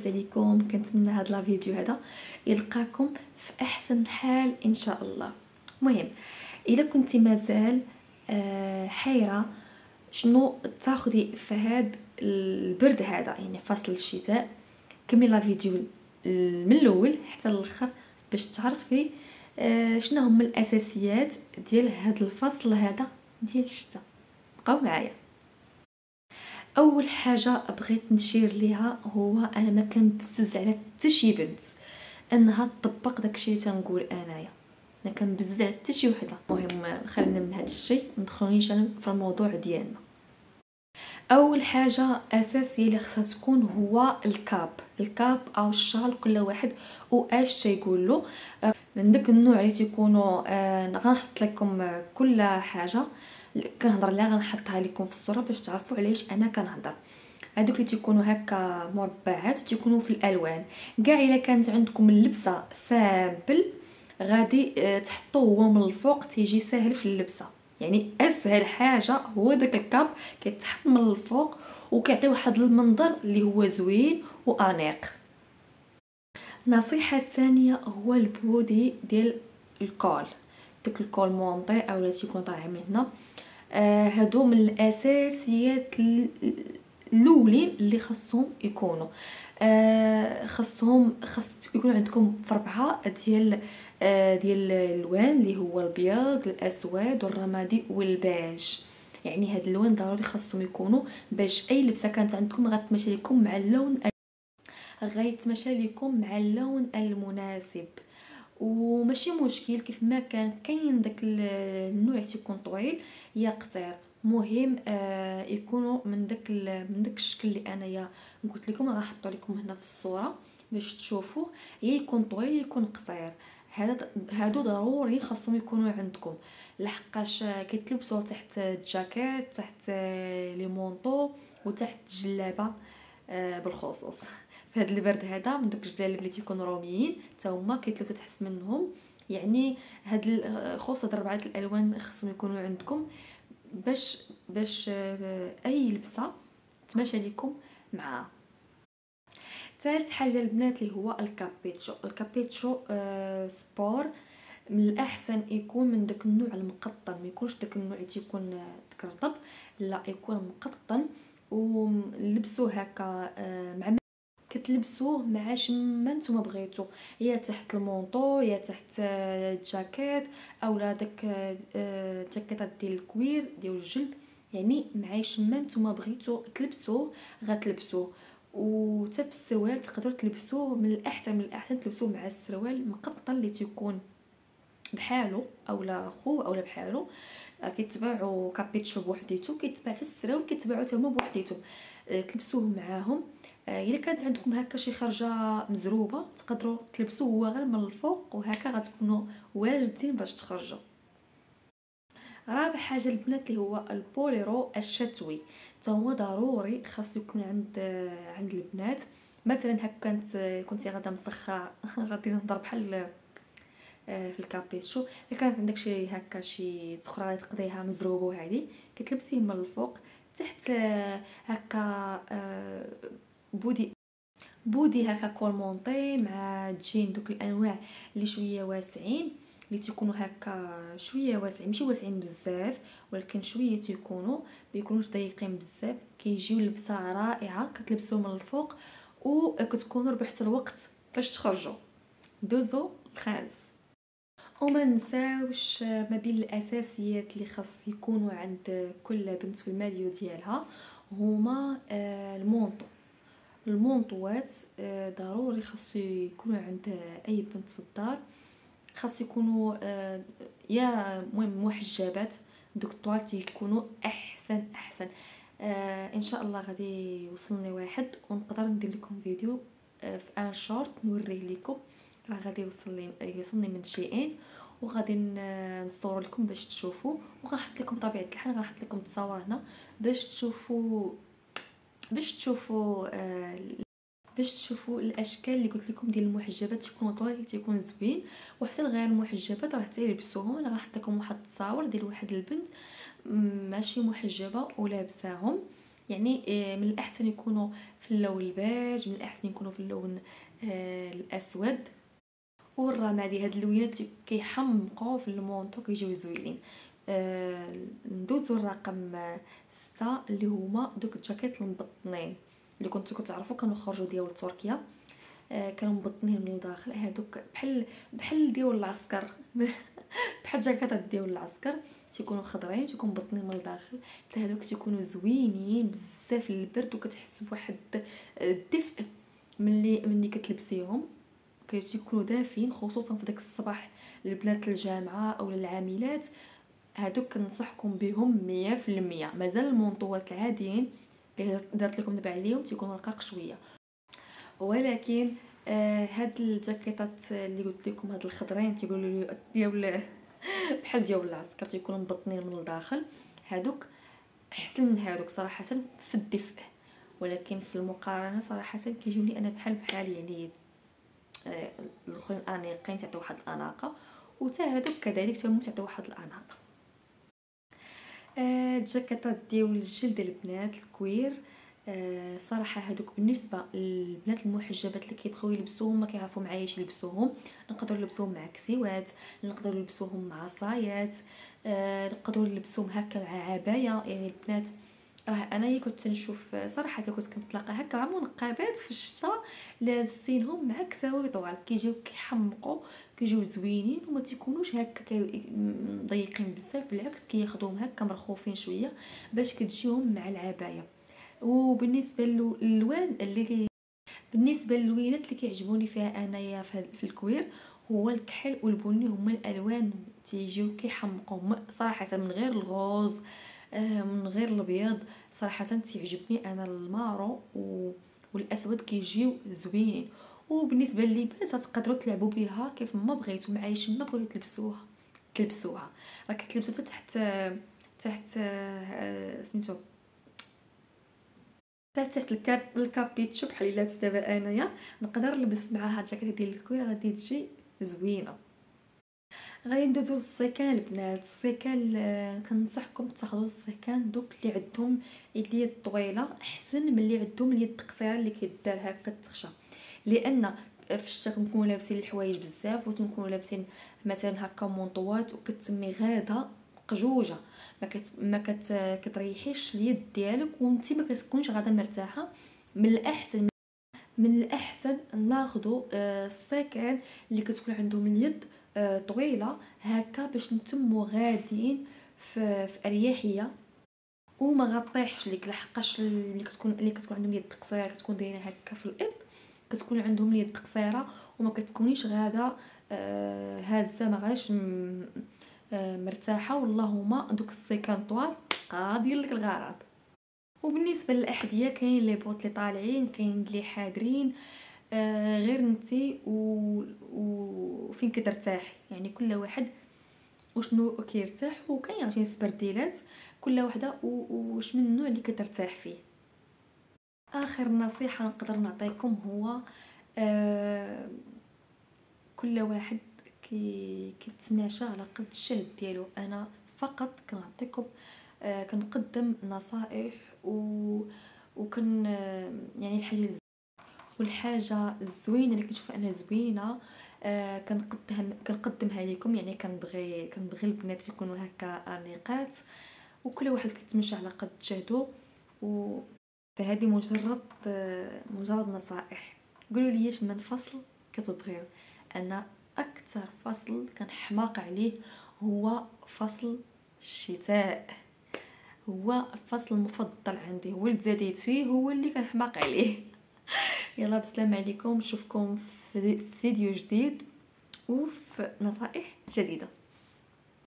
لاباس عليكم؟ كنتمنى هذا لا فيديو هذا يلقاكم في احسن حال ان شاء الله. مهم اذا كنتي مازال حيره شنو تاخدي في هاد البرد هذا، يعني فصل الشتاء، كملي لا فيديو من الاول حتى الاخر باش تعرفي شنو هما الاساسيات ديال هاد الفصل هذا ديال الشتاء. بقاو معايا. اول حاجه بغيت نشير ليها هو انا ما كنبزز على حتى شي بنت انها تطبق داكشي اللي تنقول انايا، ما كنبزز على حتى شي وحده. المهم خلينا من هذا الشيء، ندخلونيش انا في الموضوع ديالنا. اول حاجه اساسيه اللي خصها تكون هو الكاب او الشال، كل واحد واش تيقول له. من داك النوع اللي تيكونوا غنحط لكم كل حاجه كنهضر عليها غنحطها لكم في الصوره باش تعرفوا علاش انا كنهضر. هذوك اللي تيكونوا هكا مربعات تيكونوا في الالوان كاع. الا كانت عندكم اللبسه سامبل غادي تحطوه هو من الفوق تيجي ساهل في اللبسه. يعني اسهل حاجه هو داك الكاب كيتحط من الفوق وكيعطي واحد المنظر اللي هو زوين وانيق. نصيحه ثانيه هو البودي ديال الكول، داك الكول مونطي اولا تيكون طالع من هنا. هادو من الاساسيات الاولين اللي خاصهم يكونوا. خاص يكون عندكم في 4 ديال الالوان اللي هو الابيض الاسود والرمادي والبيج. يعني هاد اللون ضروري خاصهم يكونوا باش اي لبسه كانت عندكم غتمشي لكم مع اللون، غيتمشى لكم مع اللون المناسب. وماشي مشكل كيف ما كاين داك النوع تيكون طويل يا قصير، مهم يكونوا من داك الشكل اللي انايا قلت لكم. غنحطوا لكم هنا في الصوره باش تشوفوا، يا يكون طويل يكون قصير. هادو ضروري خاصهم يكونوا عندكم، لحقاش كيتلبسوا تحت الجاكيت، تحت لي مونطو وتحت الجلابه بالخصوص. في هذا البرد هذا من دوك الجلالب اللي تيكونوا روميين حتى هما كيتلبسوا تحت منهم. يعني هاد خصوصا 4 الالوان خصهم يكونوا عندكم باش اي لبسه تماشى لكم معها. ثالث حاجه البنات اللي هو الكابيتشو سبور. من الاحسن يكون من داك النوع المقطن، ما يكونش داك النوع اللي تيكون داك الرطب، لا يكون مقطن ولبسوه هكا مع كتلبسوه مع شما نتوما بغيتو، يا تحت المونطو يا تحت الجاكيت اولا داك الجاكيطات ديال الكوير ديال الجلد. يعني مع شما نتوما بغيتو تلبسوه غتلبسوه. وحتى في السروال تقدروا تلبسوه، من الاحسن تلبسوه مع السروال مقطن اللي تيكون بحالو اولا خو اولا بحالو. كيتباعوا كابيتشو بوحديتو، كيتباع في السراول كيتباعوا حتى هما بوحديتو، تلبسوه معاهم. الا كانت عندكم هكا شي خرجه مزروبه تقدروا تلبسوه هو غير من الفوق وهكا غتكونوا واجدين باش تخرجوا. رابع حاجه البنات اللي هو البوليرو الشتوي، حتى هو ضروري خاص يكون عند البنات. مثلا هكا كنتي غادا مسخره غادي نهضر بحال في الكابيتشو. الا كانت عندك شي هكا شي صخره اللي تقضيها مزروبه وهذه كتلبسيه من الفوق تحت هكا بودي هكا كول مونطي مع جين دوك الانواع اللي شويه واسعين، اللي تيكونوا هكا شويه واسعين ماشي واسعين بزاف ولكن شويه تيكونوا بيكونوش ضيقين بزاف. كيجيو لبسه رائعه كتلبسوا من الفوق وكتكونوا ربحتوا الوقت باش تخرجوا. دوزو الخامس. وما نساوش ما بين الاساسيات اللي خاص يكونوا عند كل بنت في الماليو ديالها هما المونطوات. ضروري خاص يكونوا عند اي بنت في الدار، خاص يكونوا يا مهم محجبات. دوك الطوال تيكونوا احسن. ان شاء الله غادي يوصلني واحد ونقدر ندير لكم فيديو في ان شورت نوريه لكم. راه غادي يوصلني من شيئين وغادي نصور لكم باش تشوفوا، وغنحط لكم طبيعه الحال غنحط لكم التصاور هنا باش تشوفوا الاشكال اللي قلت لكم ديال المحجبات تيكونوا طوال تيكون زوين. وحتى غير المحجبات راه حتى يلبسوهم. انا غنحط لكم واحد التصاور ديال واحد البنت ماشي محجبه ولابساهم. يعني من الاحسن يكونوا في اللون الباج، من الاحسن يكونوا في اللون الاسود والرمادي. هاد اللوينات كيحمقوا في المونطو كيجيو زوينين. ندوزو الرقم 6 اللي هما دوك الجاكيت المبطنين اللي كنتو كتعرفوا كانوا خرجوا ديال تركيا. كانوا مبطنين من الداخل، هادوك بحال ديال العسكر بحال جاكيطات ديال العسكر، تيكونوا خضرين تيكونوا مبطنين من الداخل. حتى هادوك تيكونوا زوينين بزاف للبرد، وكتحس بواحد الدفء ملي كتلبسيهم، كيكونوا دافين خصوصا في داك الصباح البنات الجامعه او العاملات. هادوك كنصحكم بهم 100%. مازال المونطوات العاديين اللي درت لكم دابا عليهم تيكونوا رقاق شويه، ولكن هاد الجاكيطات اللي قلت لكم هاد الخضرين تيقولوا لي ديال بحال ديال العسكر تيكونوا مبطنين من الداخل، هادوك احسن من هادوك صراحه في الدفء. ولكن في المقارنه صراحه كيجوني انا بحال يعني الاخرين انيقين تعطي واحد الاناقه، وتا هادوك كذلك تما تعطي واحد الاناقه. الجاكيطات ديال الجلد البنات الكوير، صراحه هادوك بالنسبه للبنات المحجبات اللي كيبغيو يلبسوهم ما كيعرفوا معايش يلبسوهم، نقدروا نلبسوهم مع كسيوات، نقدروا نلبسوهم مع عصايات، نقدروا نلبسوهم هكا مع عبايه. يعني البنات راه انايا كنت نشوف صراحه كنت كنتلاقى هكا مع منقبات في الشتاء لابسينهم مع كساوي طوال، كيجيو كيحمقوا كيجيو زوينين وما تيكونوش هكا ضيقين بزاف، بالعكس كياخذوهم هكا مرخوفين شويه باش كتجيهم مع العبايه. وبالنسبه للالوان بالنسبه للوينات اللي كيعجبوني فيها انايا في الكوير هو الكحل والبني، هما الالوان تيجيو كيحمقوا صراحه من غير الغوز من غير الابيض. صراحه تيعجبني انا المارو والاسود كيجيو زوينين. وبالنسبه للباس تقدروا تلعبوا بها كيف ما بغيتوا، معايش ما بغيتوا تلبسوها راه كتلبسوا تحت سميتو تحت الكابيتشو بحال اللي لابس دابا انايا. نقدر نلبس معاها جاكيت ديال الكوير غادي تجي زوينه. غادي ندوزو للسيكان البنات. السيكان كنصحكم تاخذوا السيكان دوك اللي عندهم اليد طويله احسن من اللي عندهم اليد قصيره اللي كيدار هكا تخشى، لان في الشتا كنكونوا لابسين الحوايج بزاف وتنكونوا لابسين مثلا هكا مونطوات وكتسمي غاده قجوجه، كتريحيش اليد ديالك وانت ما كتكونش غاده مرتاحه. من الاحسن ناخذوا السيكان اللي كتكون عندهم اليد طويله هكا باش نتموا غاديين في اريحيه وما غطيحش ليك، لحقاش اللي كتكون عندهم يد قصيره كتكون دايره هكا في الارض، كتكون عندهم اليد قصيره وما كتكونيش غاده هازه ما غاش مرتاحه. واللهم دوك السيكان طوال غادير لك الغرض. وبالنسبه للاحذيه كاين لي بوط اللي طالعين كاين اللي حاضرين، غير نتي وفين كترتاحي، يعني كل واحد وشنو كيرتاح، وكاين عشان سبرديلات كل وحده واش من النوع اللي كترتاح فيه. اخر نصيحه نقدر نعطيكم هو كل واحد كيتماشى على قد الجهد ديالو. انا فقط كنعطيكم كنقدم نصائح وكن يعني والحاجه الزوينه اللي كنشوف انا زوينه كنقدمها لكم. يعني كنبغي البنات يكونوا هكا انيقات وكل واحد كيتمشى على قد جهده. فهذه مجرد نصائح. قولوا لي من فصل كتبغيو. انا اكثر فصل كنحماق عليه هو فصل الشتاء، هو الفصل المفضل عندي، ولد زاديت فيه هو اللي كنحماق عليه. يلا بسلام عليكم، نشوفكم في فيديو جديد وفي نصائح جديده.